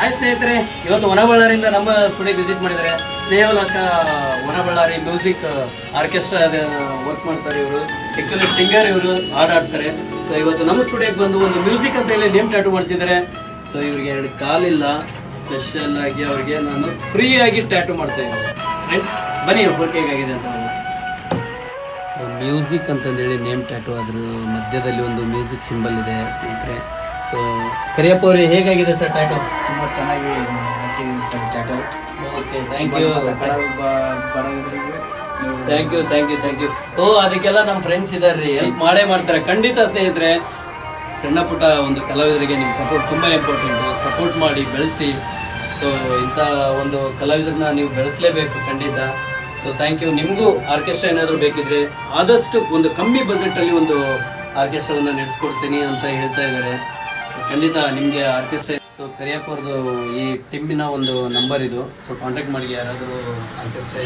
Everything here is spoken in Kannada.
ಹಾಯ್ ಸ್ನೇಹಿತರೆ, ಇವತ್ತು ಹೊನಬಳ್ಳಾರಿಯಿಂದ ನಮ್ಮ ಸ್ಟುಡಿಯೋಗೆ ವಿಸಿಟ್ ಮಾಡಿದ್ದಾರೆ. ಸ್ನೇಹಲಕ ಹೊನಬಳ್ಳಾರಿ ಮ್ಯೂಸಿಕ್ ಆರ್ಕೆಸ್ಟ್ರಾ ವರ್ಕ್ ಮಾಡ್ತಾರೆ. ಇವರು ಆಕ್ಚುಲಿ ಸಿಂಗರ್, ಇವರು ಹಾಡಾಡ್ತಾರೆ. ಸೊ ಇವತ್ತು ನಮ್ಮ ಸ್ಟುಡಿಯೋಗೆ ಬಂದು ಒಂದು ಮ್ಯೂಸಿಕ್ ಅಂತ ಹೇಳಿ ನೇಮ್ ಟ್ಯಾಟೂ ಮಾಡಿಸಿದ್ದಾರೆ. ಸೊ ಇವ್ರಿಗೆ 2 ಕಾಲಿಲ್ಲ, ಸ್ಪೆಷಲ್ ಆಗಿ ಅವ್ರಿಗೆ ನಾನು ಫ್ರೀ ಆಗಿ ಟ್ಯಾಟೂ ಮಾಡ್ತಾ ಇದ್ದೀನಿ. ಫ್ರೆಂಡ್ಸ್ ಬನ್ನಿ ವರ್ಕ್ ಹೇಗಾಗಿದೆ ಅಂತ. ಸೊ ಮ್ಯೂಸಿಕ್ ಅಂತಂದೇಳಿ ನೇಮ್ ಟ್ಯಾಟೂ, ಅದ್ರ ಮಧ್ಯದಲ್ಲಿ ಒಂದು ಮ್ಯೂಸಿಕ್ ಸಿಂಬಲ್ ಇದೆ ಸ್ನೇಹಿತರೆ. ಸೊ ಕರಿಯಪ್ಪ ಅವರೇ, ಹೇಗಾಗಿದೆ ಸರ್ ಟ್ಯಾಟೂ? ತುಂಬ ಚೆನ್ನಾಗಿ ಹಾಕಿದ್ದೀವಿ sir tattoo. Okay, thank you. ಓ, ಅದಕ್ಕೆಲ್ಲ ನಮ್ಮ ಫ್ರೆಂಡ್ಸ್ ಇದಾರೆ, ಹೆಲ್ಪ್ ಮಾಡೇ ಮಾಡ್ತಾರೆ ಖಂಡಿತ ಸ್ನೇಹಿತರೆ. ಸಣ್ಣ ಪುಟ್ಟ ಒಂದು ಕಲಾವಿದರಿಗೆ ನಿಮ್ಮ ಸಪೋರ್ಟ್ ತುಂಬಾ ಇಂಪಾರ್ಟೆಂಟ್. ಸಪೋರ್ಟ್ ಮಾಡಿ ಬೆಳೆಸಿ. ಸೊ ಇಂಥ ಒಂದು ಕಲಾವಿದರನ್ನ ನೀವು ಬೆಳೆಸಲೇಬೇಕು ಖಂಡಿತ. So thank you. ನಿಮಗೂ ಆರ್ಕೆಸ್ಟ್ರಾ ಏನಾದರೂ ಬೇಕಿದ್ರೆ ಆದಷ್ಟು ಒಂದು ಕಮ್ಮಿ ಬಜೆಟ್ ಅಲ್ಲಿ ಒಂದು ಆರ್ಕೆಸ್ಟ್ರಾವನ್ನ ನಡೆಸ್ಕೊಡ್ತೀನಿ ಅಂತ ಹೇಳ್ತಾ ಇದ್ದಾರೆ. ಸೊ ಖಂಡಿತ ನಿಮಗೆ ಆರ್ಕೆಸ್ಟ್ರಾ. ಸೊ ಕರಿಯಪ್ಪ ಅವ್ರದ್ದು ಈ ಟೀಮಿನ ಒಂದು ನಂಬರ್ ಇದು. ಸೊ ಕಾಂಟ್ಯಾಕ್ಟ್ ಮಾಡಿ, ಯಾರಾದರೂ ಆರ್ಕೆಸ್ಟ್ರಾ